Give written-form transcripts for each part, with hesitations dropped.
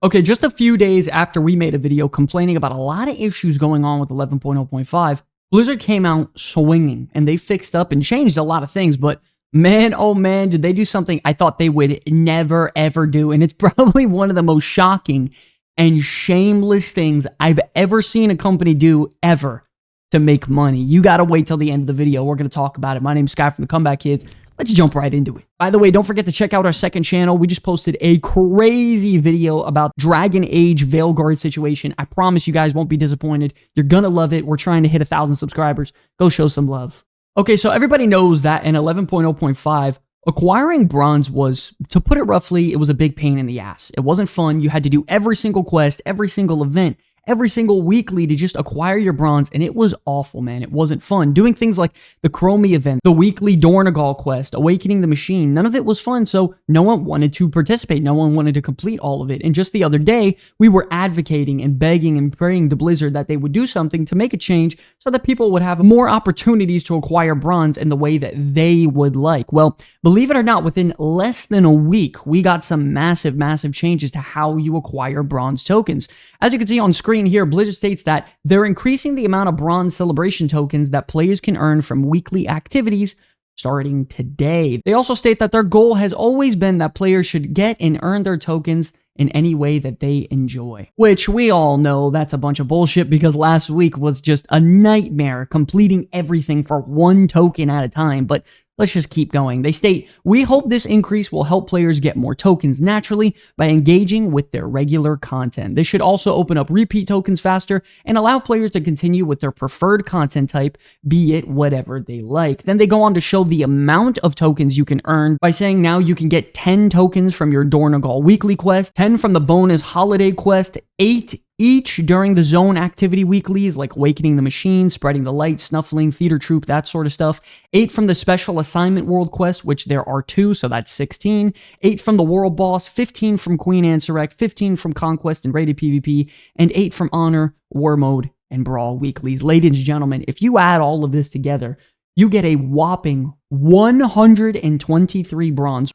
Okay, just a few days after we made a video complaining about a lot of issues going on with 11.0.5, Blizzard came out swinging, and they fixed up and changed a lot of things, but man, oh man, did they do something I thought they would never, ever do, and it's probably one of the most shocking and shameless things I've ever seen a company do ever to make money. You gotta wait till the end of the video. We're gonna talk about it. My name's Sky from the Comeback Kids. Let's jump right into it. By the way, don't forget to check out our second channel. We just posted a crazy video about Dragon Age Veilguard situation. I promise you guys won't be disappointed. You're gonna love it. We're trying to hit 1,000 subscribers. Go show some love. Okay, so everybody knows that in 11.0.5, acquiring bronze was, to put it roughly, it was a big pain in the ass. It wasn't fun. You had to do every single quest, every single event, every single weekly to just acquire your bronze, and it was awful, man. It wasn't fun. Doing things like the Chromie event, the weekly Dornagal quest, Awakening the Machine, none of it was fun, so no one wanted to participate. No one wanted to complete all of it. And just the other day, we were advocating and begging and praying to Blizzard that they would do something to make a change so that people would have more opportunities to acquire bronze in the way that they would like. Well, believe it or not, within less than a week, we got some massive, massive changes to how you acquire bronze tokens. As you can see on screen here, Blizzard states that they're increasing the amount of bronze celebration tokens that players can earn from weekly activities starting today. They also state that their goal has always been that players should get and earn their tokens in any way that they enjoy. Which we all know that's a bunch of bullshit, because last week was just a nightmare completing everything for one token at a time, but let's just keep going. They state, "We hope this increase will help players get more tokens naturally by engaging with their regular content. This should also open up repeat tokens faster and allow players to continue with their preferred content type, be it whatever they like." Then they go on to show the amount of tokens you can earn by saying now you can get 10 tokens from your Dornagal weekly quest, 10 from the bonus holiday quest, 8 each during the zone activity weeklies like Awakening the Machine, Spreading the Light, Snuffling, Theater Troop, that sort of stuff, 8 from the Special Assignment World Quest, which there are 2, so that's 16, 8 from the World Boss, 15 from Queen Ansurek, 15 from Conquest and Rated PvP, and 8 from Honor, War Mode, and Brawl weeklies. Ladies and gentlemen, if you add all of this together, you get a whopping 123 bronze.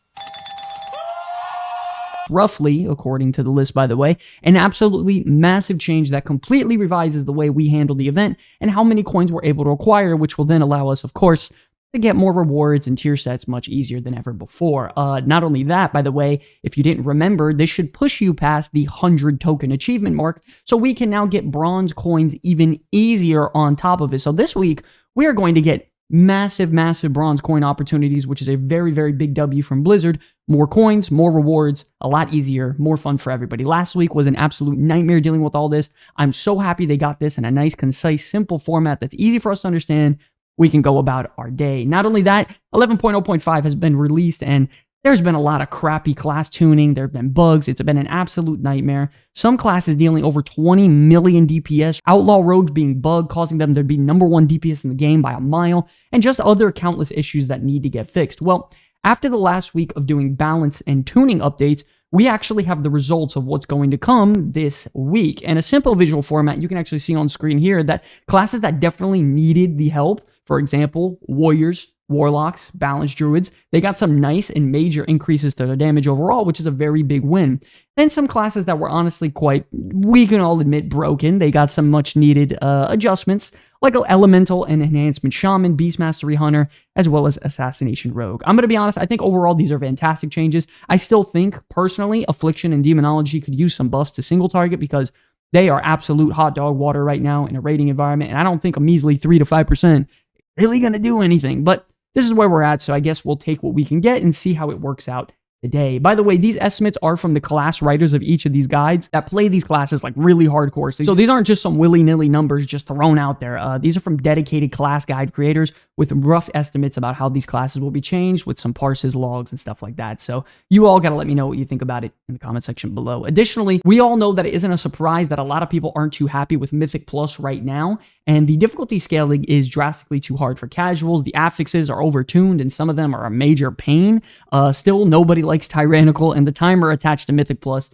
Roughly, according to the list, by the way, an absolutely massive change that completely revises the way we handle the event and how many coins we're able to acquire, which will then allow us, of course, to get more rewards and tier sets much easier than ever before. Not only that, by the way, if you didn't remember, this should push you past the 100 token achievement mark, so we can now get bronze coins even easier on top of it. So this week, we are going to get massive, massive bronze coin opportunities, which is a very, very big W from Blizzard. More coins, more rewards, a lot easier, more fun for everybody. Last week was an absolute nightmare dealing with all this. I'm so happy they got this in a nice, concise, simple format that's easy for us to understand. We can go about our day. Not only that, 11.0.5 has been released, and there's been a lot of crappy class tuning. There have been bugs. It's been an absolute nightmare. Some classes dealing over 20 million DPS, Outlaw Rogues being bugged, causing them to be #1 DPS in the game by a mile, and just other countless issues that need to get fixed. Well, after the last week of doing balance and tuning updates, we actually have the results of what's going to come this week. In a simple visual format, you can actually see on screen here that classes that definitely needed the help, for example, Warriors, Warlocks, Balanced Druids, they got some nice and major increases to their damage overall, which is a very big win. Then some classes that were honestly quite, we can all admit, broken. They got some much needed adjustments, like Elemental and Enhancement Shaman, Beast Mastery Hunter, as well as Assassination Rogue. I'm going to be honest, I think overall these are fantastic changes. I still think, personally, Affliction and Demonology could use some buffs to single target, because they are absolute hot dog water right now in a raiding environment, and I don't think a measly 3 to 5% really going to do anything. But this is where we're at, so I guess we'll take what we can get and see how it works out today. By the way, these estimates are from the class writers of each of these guides that play these classes like really hardcore. So these aren't just some willy-nilly numbers just thrown out there. These are from dedicated class guide creators with rough estimates about how these classes will be changed with some parses, logs, and stuff like that. So you all got to let me know what you think about it in the comment section below. Additionally, we all know that it isn't a surprise that a lot of people aren't too happy with Mythic Plus right now, and the difficulty scaling is drastically too hard for casuals. The affixes are overtuned, and some of them are a major pain. Still, nobody likes Tyrannical, and the timer attached to Mythic Plus,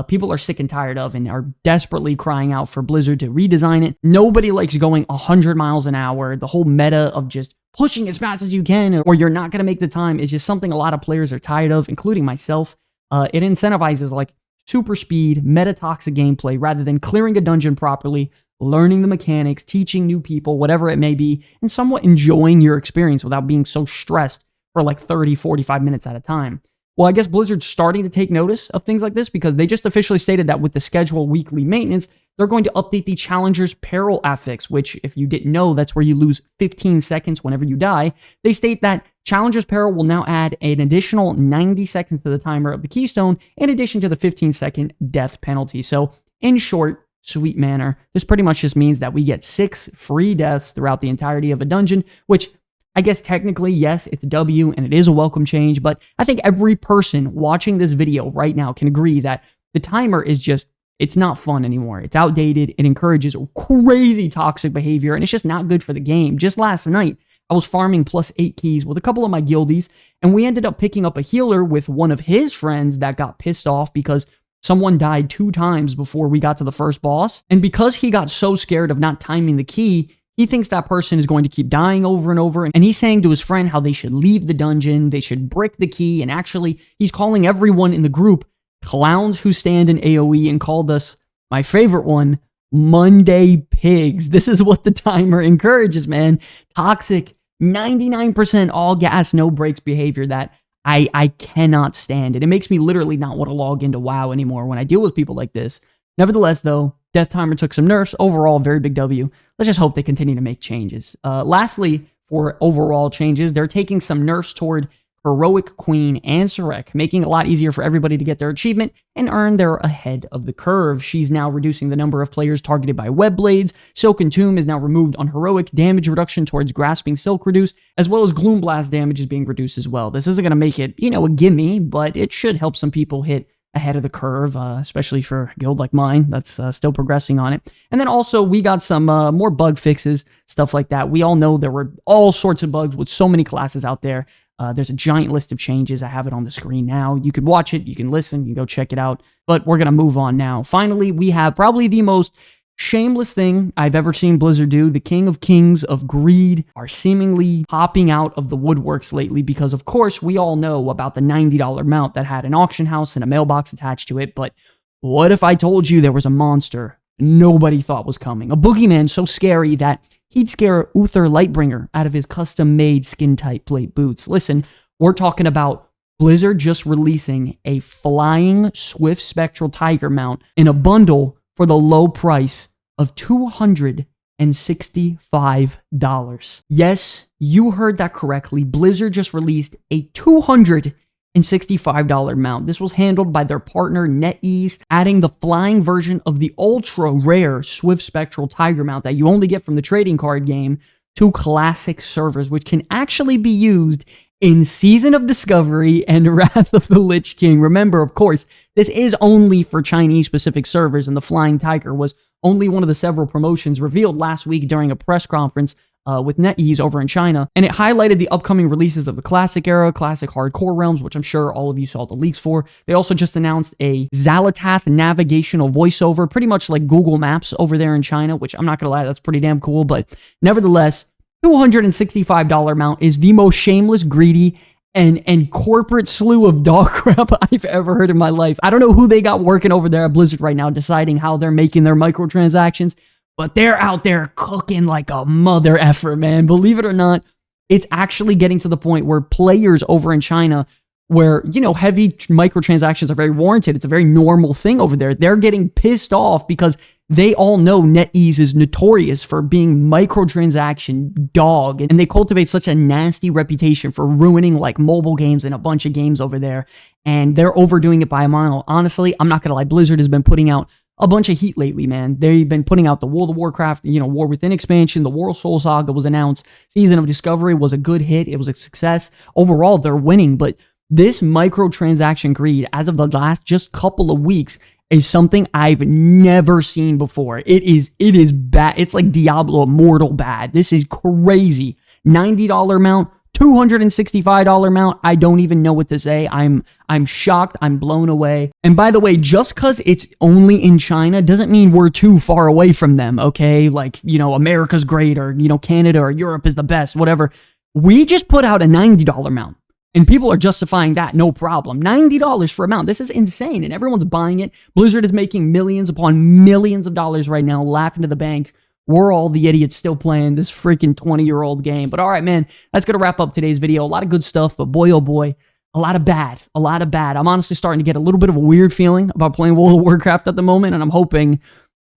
people are sick and tired of and are desperately crying out for Blizzard to redesign it. Nobody likes going 100 miles an hour. The whole meta of just pushing as fast as you can or you're not going to make the time is just something a lot of players are tired of, including myself. It incentivizes like super speed, metatoxic gameplay rather than clearing a dungeon properly, learning the mechanics, teaching new people, whatever it may be, and somewhat enjoying your experience without being so stressed for like 30, 45 minutes at a time. Well, I guess Blizzard's starting to take notice of things like this because they just officially stated that with the scheduled weekly maintenance, they're going to update the Challenger's Peril affix, which, if you didn't know, that's where you lose 15 seconds whenever you die. They state that Challenger's Peril will now add an additional 90 seconds to the timer of the Keystone, in addition to the 15-second death penalty. So, in short, sweet manner, this pretty much just means that we get 6 free deaths throughout the entirety of a dungeon, which I guess technically, yes, it's a W and it is a welcome change, but I think every person watching this video right now can agree that the timer is just, it's not fun anymore. It's outdated. It encourages crazy toxic behavior, and it's just not good for the game. Just last night, I was farming +8 keys with a couple of my guildies, and we ended up picking up a healer with one of his friends that got pissed off because someone died 2 times before we got to the first boss. And because he got so scared of not timing the key, he thinks that person is going to keep dying over and over, and he's saying to his friend how they should leave the dungeon, they should brick the key, and actually, he's calling everyone in the group clowns who stand in AoE and called us, my favorite one, Monday pigs. This is what the timer encourages, man. Toxic, 99% all gas, no brakes behavior that I cannot stand it. It makes me literally not want to log into WoW anymore when I deal with people like this. Nevertheless, though, Death Timer took some nerfs. Overall, very big W. Let's just hope they continue to make changes. Lastly, for overall changes, they're taking some nerfs toward Heroic Queen and Sarek, making it a lot easier for everybody to get their achievement and earn their ahead of the curve. She's now reducing the number of players targeted by web blades. Silken Tomb is now removed on Heroic. Damage reduction towards Grasping Silk reduced, as well as Gloom Blast damage is being reduced as well. This isn't going to make it, a gimme, but it should help some people hit ahead of the curve, especially for a guild like mine that's still progressing on it. And then also we got some more bug fixes, stuff like that. We all know there were all sorts of bugs with so many classes out there. There's a giant list of changes. I have it on the screen now. You could watch it, you can listen, you can go check it out. But we're going to move on now. Finally, we have probably the most shameless thing I've ever seen Blizzard do. The king of kings of greed are seemingly popping out of the woodworks lately because, of course, we all know about the $90 mount that had an auction house and a mailbox attached to it. But what if I told you there was a monster nobody thought was coming? A boogeyman so scary that he'd scare Uther Lightbringer out of his custom-made skin-tight plate boots. Listen, we're talking about Blizzard just releasing a flying Swift Spectral Tiger mount in a bundle for the low price of $265. Yes, you heard that correctly. Blizzard just released a $265 mount. This was handled by their partner NetEase, adding the flying version of the ultra rare Swift Spectral Tiger mount that you only get from the trading card game to classic servers, which can actually be used in Season of Discovery and Wrath of the Lich King. Remember, of course, this is only for Chinese-specific servers, and the Flying Tiger was only one of the several promotions revealed last week during a press conference with NetEase over in China, and it highlighted the upcoming releases of the Classic Era, Classic Hardcore realms, which I'm sure all of you saw the leaks for. They also just announced a Xalatath navigational voiceover, pretty much like Google Maps over there in China, which I'm not gonna lie, that's pretty damn cool, but nevertheless, $265 mount is the most shameless, greedy, and corporate slew of dog crap I've ever heard in my life. I don't know who they got working over there at Blizzard right now, deciding how they're making their microtransactions, but they're out there cooking like a mother effer, man. Believe it or not, it's actually getting to the point where players over in China, where, heavy microtransactions are very warranted, it's a very normal thing over there, they're getting pissed off because they all know NetEase is notorious for being microtransaction dog, and they cultivate such a nasty reputation for ruining like mobile games and a bunch of games over there, and they're overdoing it by a mile. Honestly, I'm not gonna lie, Blizzard has been putting out a bunch of heat lately, man. They've been putting out the World of Warcraft, War Within expansion, the World Soul Saga was announced, Season of Discovery was a good hit, it was a success. Overall, they're winning, but this microtransaction greed, as of the last just couple of weeks, is something I've never seen before. It is bad. It's like Diablo Immortal bad. This is crazy. $90 mount, $265 mount. I don't even know what to say. I'm shocked. I'm blown away. And by the way, just because it's only in China doesn't mean we're too far away from them, okay? Like, America's great, or, Canada or Europe is the best, whatever. We just put out a $90 mount. And people are justifying that, no problem. $90 for a mount. This is insane, and everyone's buying it. Blizzard is making millions upon millions of dollars right now, laughing to the bank. We're all the idiots still playing this freaking 20-year-old game. But all right, man, that's going to wrap up today's video. A lot of good stuff, but boy, oh boy, a lot of bad. A lot of bad. I'm honestly starting to get a little bit of a weird feeling about playing World of Warcraft at the moment, and I'm hoping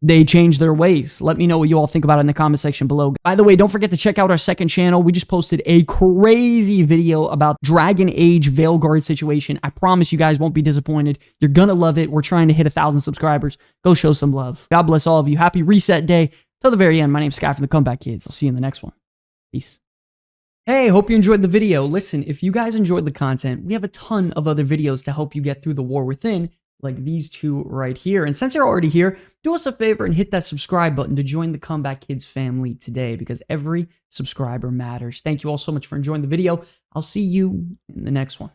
they change their ways. Let me know what you all think about it in the comment section below. By the way, don't forget to check out our second channel. We just posted a crazy video about Dragon Age Veilguard situation. I promise you guys won't be disappointed. You're gonna love it. We're trying to hit 1,000 subscribers. Go show some love. God bless all of you. Happy reset day. Till the very end, my name's Sky from the Comeback Kids. I'll see you in the next one. Peace. Hey, hope you enjoyed the video. Listen, if you guys enjoyed the content, we have a ton of other videos to help you get through the war within, like these two right here. And since you're already here, do us a favor and hit that subscribe button to join the Comeback Kids family today, because every subscriber matters. Thank you all so much for enjoying the video. I'll see you in the next one.